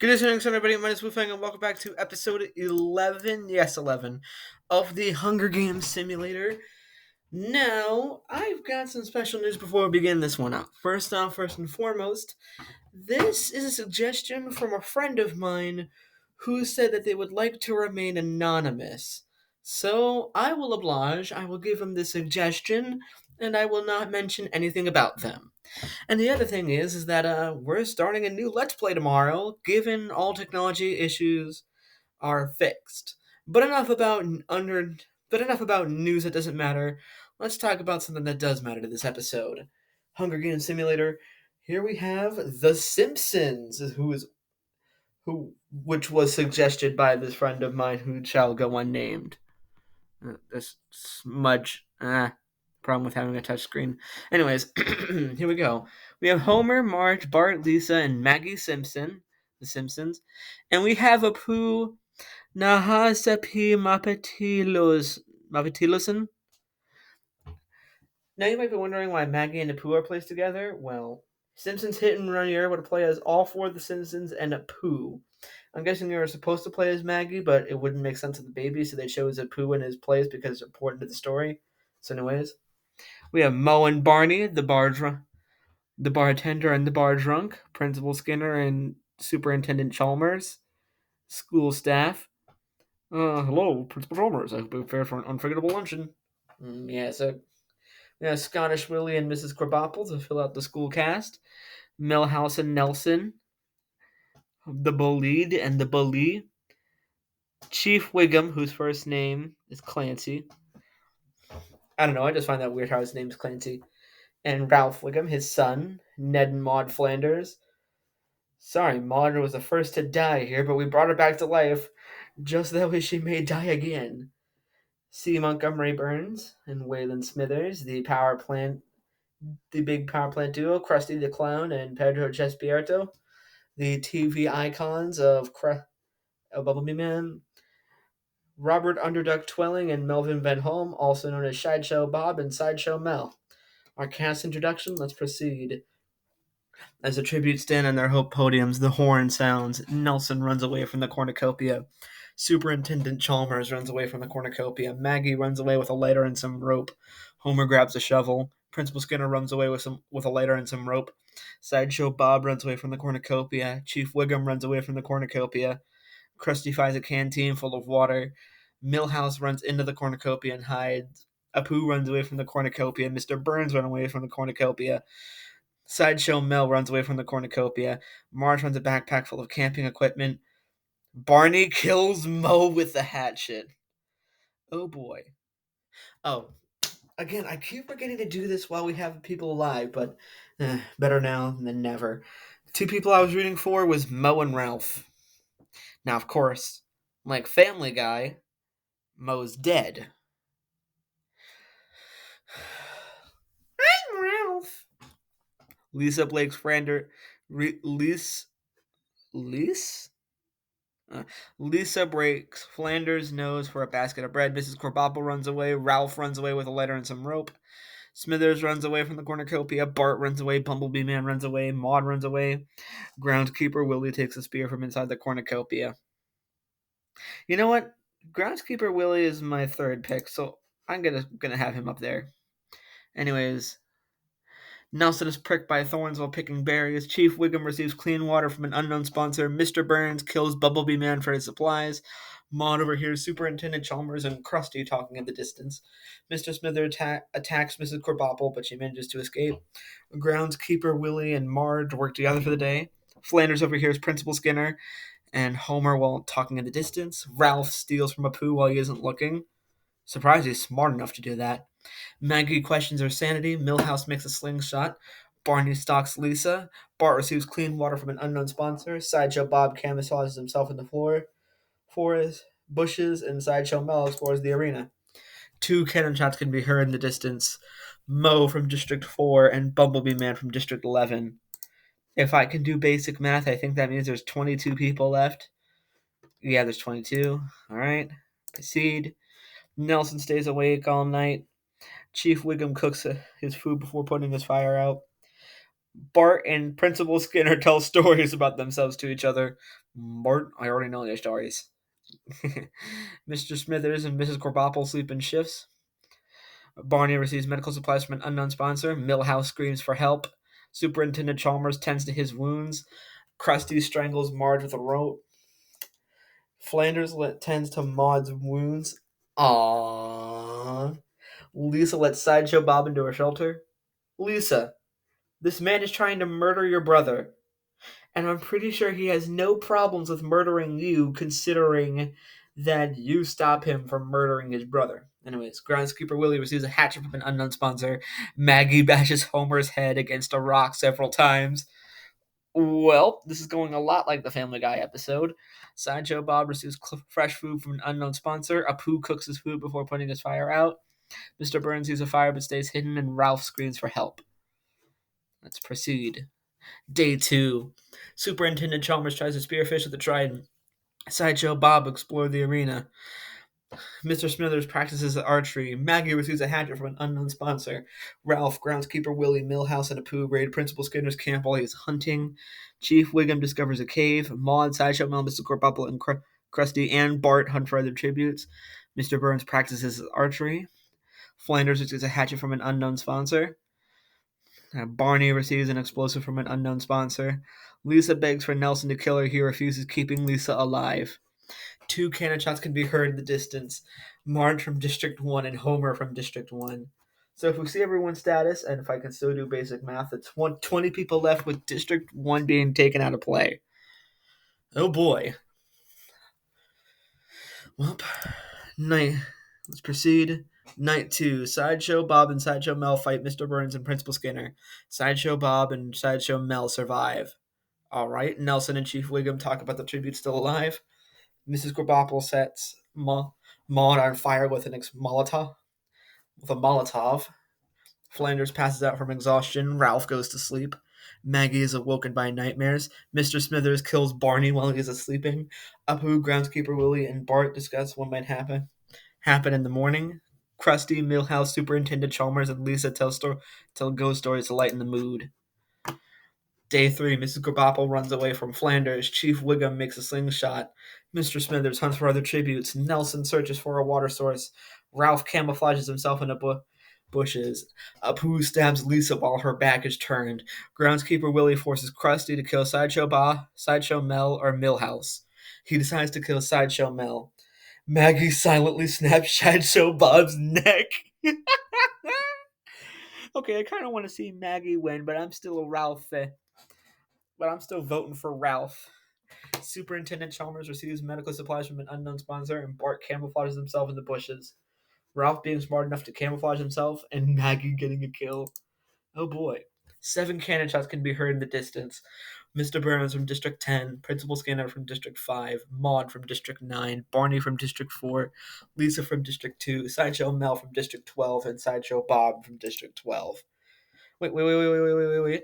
Good evening, everybody. My name is Wolfgang, and welcome back to episode 11, yes, 11, of the Hunger Games Simulator. Now, I've got some special news before we begin this one up. First off, first and foremost, this is a suggestion from a friend of mine who said that they would like to remain anonymous. So, I will oblige, I will give him the suggestion, and I will not mention anything about them. And the other thing is that we're starting a new Let's Play tomorrow, given all technology issues are fixed. But enough about news that doesn't matter. Let's talk about something that does matter to this episode. Hunger Games Simulator. Here we have The Simpsons, which was suggested by this friend of mine who shall go unnamed. This smudge. Problem with having a touchscreen. Anyways, here we go. We have Homer, Marge, Bart, Lisa, and Maggie Simpson, the Simpsons, and we have Apu Nahasapi Mapetiloson. Now you might be wondering why Maggie and Apu are placed together. Well, Simpsons Hit and Run, you're able to play as all four of the Simpsons and Apu. I'm guessing you were supposed to play as Maggie, but it wouldn't make sense with the baby, so they chose Apu in his place because it's important to the story. So, anyways, we have Moe and Barney, the bartender and the bar drunk, Principal Skinner and Superintendent Chalmers, school staff. Hello, Principal Chalmers. I hope you're prepared for an unforgettable luncheon. So we have Scottish Willie and Mrs. Krabappel to fill out the school cast. Millhouse and Nelson, the bullied and the bully. Chief Wiggum, whose first name is Clancy. I don't know, I just find that weird how his name's Clancy. And Ralph Wiggum, his son, Ned and Maud Flanders. Sorry, Maud was the first to die here, but we brought her back to life, just that way she may die again. C. Montgomery Burns and Waylon Smithers, the big power plant duo, Krusty the Clown and Pedro Chespiarto, the TV icons of Bumblebee Man, Robert Underduck Twelling and Melvin Van Holm, also known as Sideshow Bob and Sideshow Mel. Our cast introduction, let's proceed. As the tributes stand on their hope podiums, the horn sounds. Nelson runs away from the cornucopia. Superintendent Chalmers runs away from the cornucopia. Maggie runs away with a lighter and some rope. Homer grabs a shovel. Principal Skinner runs away with a lighter and some rope. Sideshow Bob runs away from the cornucopia. Chief Wiggum runs away from the cornucopia. Krusty finds a canteen full of water. Millhouse runs into the cornucopia and hides. Apu runs away from the cornucopia. Mr. Burns runs away from the cornucopia. Sideshow Mel runs away from the cornucopia. Marge runs a backpack full of camping equipment. Barney kills Moe with the hatchet. Oh boy. Oh, again, I keep forgetting to do this while we have people alive, but better now than never. Two people I was rooting for was Moe and Ralph. Now, of course, like Family Guy, Moe's dead. I'm Ralph. Lisa Blake's Frander. Lisa? Lisa breaks Flanders' nose for a basket of bread. Mrs. Krabappel runs away. Ralph runs away with a lighter and some rope. Smithers runs away from the cornucopia. Bart runs away. Bumblebee Man runs away. Maud runs away. Groundskeeper Willie takes a spear from inside the cornucopia. You know what? Groundskeeper Willie is my third pick, so I'm gonna have him up there. Anyways, Nelson is pricked by thorns while picking berries. Chief Wiggum receives clean water from an unknown sponsor. Mr. Burns kills Bumblebee Man for his supplies. Maud overhears Superintendent Chalmers and Krusty talking in the distance. Mr. Smither attacks Mrs. Krabappel, but she manages to escape. Groundskeeper Willie and Marge work together for the day. Flanders overhears Principal Skinner and Homer while talking in the distance. Ralph steals from Apu while he isn't looking. Surprised he's smart enough to do that. Maggie questions her sanity. Millhouse makes a slingshot. Barney stalks Lisa. Bart receives clean water from an unknown sponsor. Sideshow Bob camouflages himself in the forest, bushes, and Sideshow Mel explores the arena. Two cannon shots can be heard in the distance. Moe from District 4 and Bumblebee Man from District 11. If I can do basic math, I think that means there's 22 people left. Yeah, there's 22. All right. Proceed. Nelson stays awake all night. Chief Wiggum cooks his food before putting his fire out. Bart and Principal Skinner tell stories about themselves to each other. Bart, I already know their stories. Mr. Smithers and Mrs. Krabappel sleep in shifts. Barney receives medical supplies from an unknown sponsor. Milhouse screams for help. Superintendent Chalmers tends to his wounds. Krusty strangles Marge with a rope. Flanders tends to Maud's wounds. Aww. Lisa lets Sideshow Bob into her shelter. Lisa, this man is trying to murder your brother. And I'm pretty sure he has no problems with murdering you, considering that you stop him from murdering his brother. Anyways, groundskeeper Willie receives a hatchet from an unknown sponsor. Maggie bashes Homer's head against a rock several times. Well, this is going a lot like the Family Guy episode. Sideshow Bob receives fresh food from an unknown sponsor. Apu cooks his food before putting his fire out. Mr. Burns sees a fire but stays hidden, and Ralph screams for help. Let's proceed. Day 2. Superintendent Chalmers tries to spearfish with the trident. Sideshow Bob explored the arena. Mr. Smithers practices archery. Maggie receives a hatchet from an unknown sponsor. Ralph, groundskeeper Willie, Milhouse, and Apu raid Principal Skinner's camp while he is hunting. Chief Wiggum discovers a cave. Maud, Sideshow Mel, Mr. Krabappel, and Krusty and Bart hunt for other tributes. Mr. Burns practices archery. Flanders receives a hatchet from an unknown sponsor. Barney receives an explosive from an unknown sponsor. Lisa begs for Nelson to kill her. He refuses, keeping Lisa alive. 2 cannon shots can be heard in the distance. Marge from District 1 and Homer from District 1. So if we see everyone's status, and if I can still do basic math, it's 20 people left with District 1 being taken out of play. Oh boy. Well, let's proceed. Night 2. Sideshow Bob and Sideshow Mel fight Mr. Burns and Principal Skinner. Sideshow Bob and Sideshow Mel survive. Alright, Nelson and Chief Wiggum talk about the tribute still alive. Mrs. Krabappel sets Maud on fire with a Molotov. Flanders passes out from exhaustion. Ralph goes to sleep. Maggie is awoken by nightmares. Mr. Smithers kills Barney while he is asleep. Apu, groundskeeper Willie, and Bart discuss what might happen in the morning. Krusty, Milhouse, Superintendent Chalmers, and Lisa tell ghost stories to lighten the mood. Day 3, Mrs. Krabappel runs away from Flanders. Chief Wiggum makes a slingshot. Mr. Smithers hunts for other tributes. Nelson searches for a water source. Ralph camouflages himself in the bushes. Apu stabs Lisa while her back is turned. Groundskeeper Willie forces Krusty to kill Sideshow Bob, Sideshow Mel, or Milhouse. He decides to kill Sideshow Mel. Maggie silently snaps Sideshow Bob's neck. Okay, I kind of want to see Maggie win, but I'm still a Ralph fan. But I'm still voting for Ralph. Superintendent Chalmers receives medical supplies from an unknown sponsor, and Bart camouflages himself in the bushes. Ralph being smart enough to camouflage himself, and Maggie getting a kill. Oh boy. 7 cannon shots can be heard in the distance. Mr. Burns from District 10, Principal Skinner from District 5, Maud from District 9, Barney from District 4, Lisa from District 2, Sideshow Mel from District 12, and Sideshow Bob from District 12. Wait.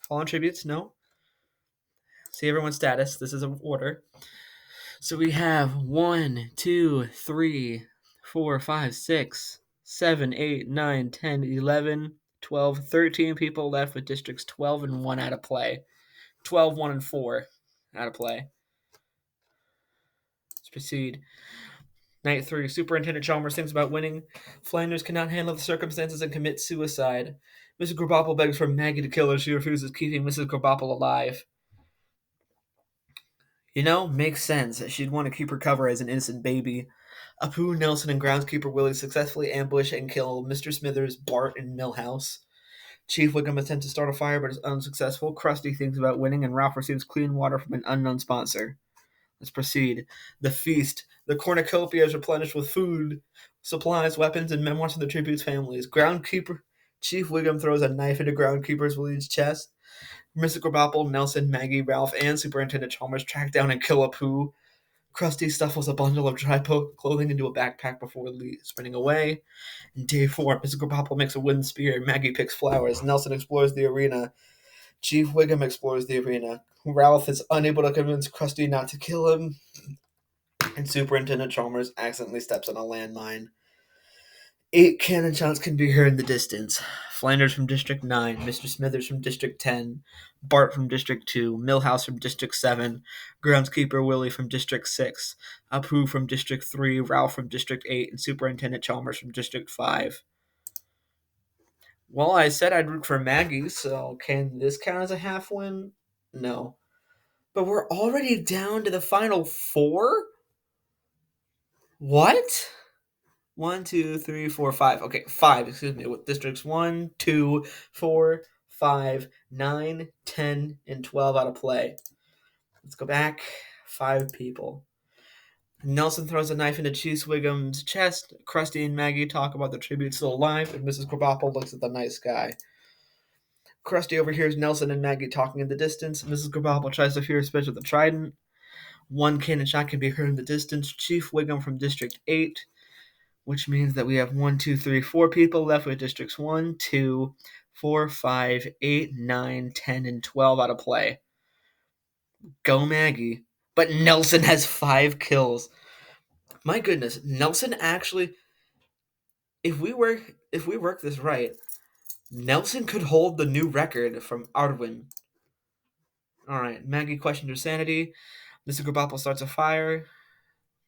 Fallen tributes? No. See everyone's status. This is an order. So we have 1, 2, 3, 4, 5, 6, 7, 8, 9, 10, 11, 12, 13 people left with districts 12 and 1 out of play. 12, 1, and 4 out of play. Let's proceed. Night 3. Superintendent Chalmers thinks about winning. Flanders cannot handle the circumstances and commits suicide. Mrs. Krabappel begs for Maggie to kill her. She refuses, keeping Mrs. Krabappel alive. Makes sense. She'd want to keep her cover as an innocent baby. Apu, Nelson, and groundskeeper Willie successfully ambush and kill Mr. Smithers, Bart, and Milhouse. Chief Wiggum attempts to start a fire but is unsuccessful. Krusty thinks about winning, and Ralph receives clean water from an unknown sponsor. Let's proceed. The feast. The cornucopia is replenished with food, supplies, weapons, and memoirs of the tribute's families. Groundkeeper Chief Wiggum throws a knife into groundkeeper Willie's chest. Mr. Krabappel, Nelson, Maggie, Ralph, and Superintendent Chalmers track down and kill Apu. Krusty stuffs a bundle of dry clothing into a backpack before sprinting away. In Day 4, Mr. Krabappel makes a wooden spear. Maggie picks flowers. Nelson explores the arena. Chief Wiggum explores the arena. Ralph is unable to convince Krusty not to kill him. And Superintendent Chalmers accidentally steps on a landmine. 8 cannon shots can be heard in the distance. Flanders from District 9, Mr. Smithers from District 10, Bart from District 2, Millhouse from District 7, Groundskeeper Willie from District 6, Apu from District 3, Ralph from District 8, and Superintendent Chalmers from District 5. Well, I said I'd root for Maggie, so can this count as a half win? No. But we're already down to the final 4? What? 1, 2, 3, 4, 5. Okay, 5, excuse me, with districts 1, 2, 4, 5, 9, 10, and 12 out of play. Let's go back. 5 people. Nelson throws a knife into Chief Wiggum's chest. Krusty and Maggie talk about the tribute still alive, and Mrs. Krabappel looks at the nice guy. Krusty overhears Nelson and Maggie talking in the distance. Mrs. Krabappel tries to hear a speech with the trident. One cannon shot can be heard in the distance. Chief Wiggum from District 8, which means that we have 1, 2, 3, 4 people left with districts 1, 2, 4, 5, 8, 9, 10, and 12 out of play. Go Maggie. But Nelson has 5 kills. My goodness, Nelson actually, if we work this right, Nelson could hold the new record from Arwin. Alright, Maggie questions her sanity. Mr. Krabappel starts a fire.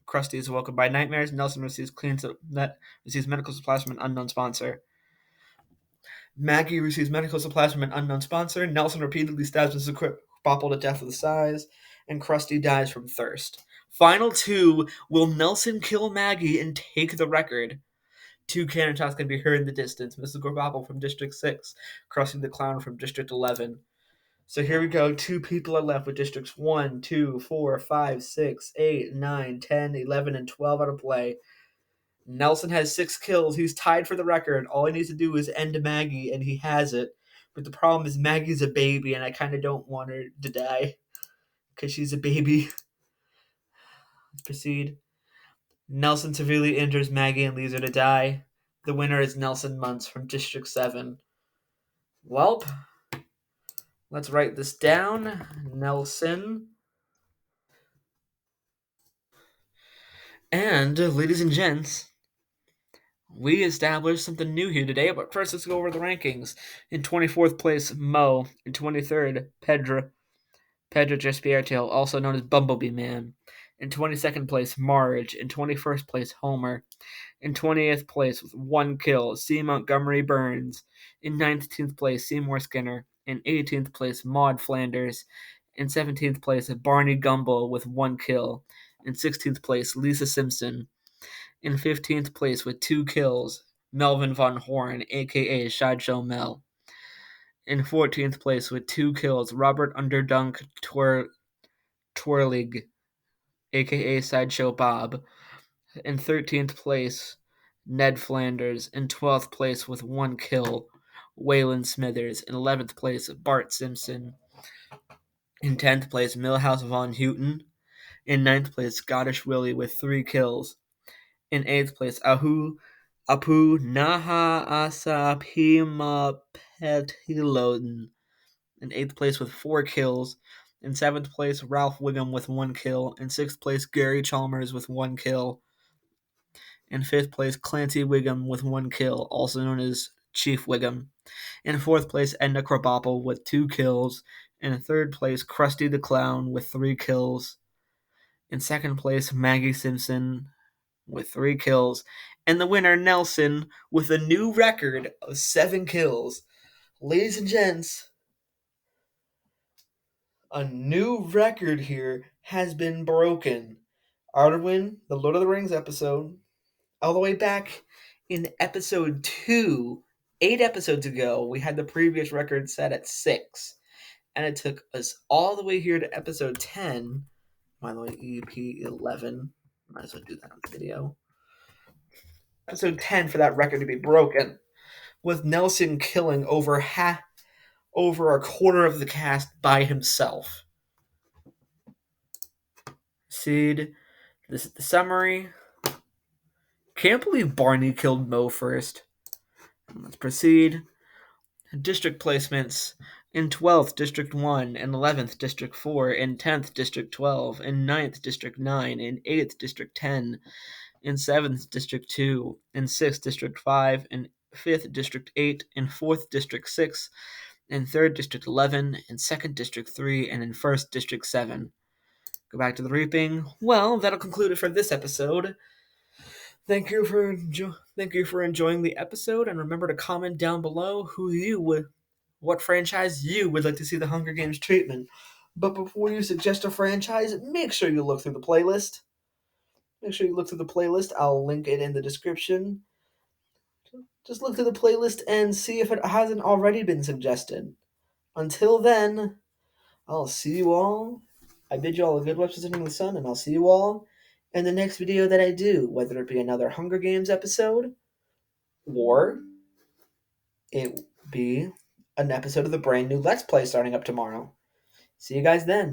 Krusty is woken by nightmares. Nelson receives medical supplies from an unknown sponsor. Maggie receives medical supplies from an unknown sponsor. Nelson repeatedly stabs Mr. Krabappel to death with a size, and Krusty dies from thirst. Final 2, will Nelson kill Maggie and take the record? 2 cannon shots can be heard in the distance. Mrs. Krabappel from District 6, Krusty the Clown from District 11. So here we go. 2 people are left with districts 1, 2, 4, 5, 6, 8, 9, 10, 11, and 12 out of play. Nelson has 6 kills. He's tied for the record. All he needs to do is end Maggie, and he has it. But the problem is Maggie's a baby, and I kind of don't want her to die because she's a baby. Let's proceed. Nelson severely injures Maggie and leaves her to die. The winner is Nelson Muntz from District 7. Welp. Let's write this down. Nelson. And, ladies and gents, we established something new here today, but first let's go over the rankings. In 24th place, Mo. In 23rd, Pedro Jaspierto, also known as Bumblebee Man. In 22nd place, Marge. In 21st place, Homer. In 20th place, with 1 kill, C. Montgomery Burns. In 19th place, Seymour Skinner. In 18th place, Maud Flanders. In 17th place, Barney Gumble with 1 kill. In 16th place, Lisa Simpson. In 15th place with 2 kills, Melvin Von Horn, aka Sideshow Mel. In 14th place with 2 kills, Robert Underdunk Twirlig, aka Sideshow Bob. In 13th place, Ned Flanders. In 12th place with 1 kill, Waylon Smithers. In 11th place, Bart Simpson. In 10th place, Millhouse Von Houten. In 9th place, Scottish Willie with 3 kills. In 8th place, Apu Naha Asapima Petiloden. In 8th place with 4 kills. In 7th place, Ralph Wiggum with 1 kill. In 6th place, Gary Chalmers with 1 kill. In 5th place, Clancy Wiggum with 1 kill, also known as Chief Wiggum. In 4th place, Edna Krabappel with 2 kills. In 3rd place, Krusty the Clown with 3 kills. In 2nd place, Maggie Simpson with 3 kills. And the winner, Nelson, with a new record of 7 kills. Ladies and gents, a new record here has been broken. Arwen, the Lord of the Rings episode, all the way back in episode 2, 8 episodes ago, we had the previous record set at 6. And it took us all the way here to episode 10. By the way, EP11. Might as well do that on the video. Episode 10 for that record to be broken, with Nelson killing over a quarter of the cast by himself. Seed, this is the summary. Can't believe Barney killed Mo first. Let's proceed. District placements. In 12th, District 1. In 11th, District 4. In 10th, District 12. In 9th, District 9. In 8th, District 10. In 7th, District 2. In 6th, District 5. In 5th District 8, in 4th District 6, in 3rd District 11, in 2nd District 3, and in 1st District 7. Go back to the reaping. Well, that'll conclude it for this episode. Thank you for enjoying the episode, and remember to comment down below what franchise you would like to see the Hunger Games treatment. But before you suggest a franchise, make sure you look through the playlist. I'll link it in the description. Just look through the playlist and see if it hasn't already been suggested. Until then, I'll see you all. I bid you all a good representing the sun, and I'll see you all in the next video that I do, whether it be another Hunger Games episode or it be an episode of the brand new Let's Play starting up tomorrow. See you guys then.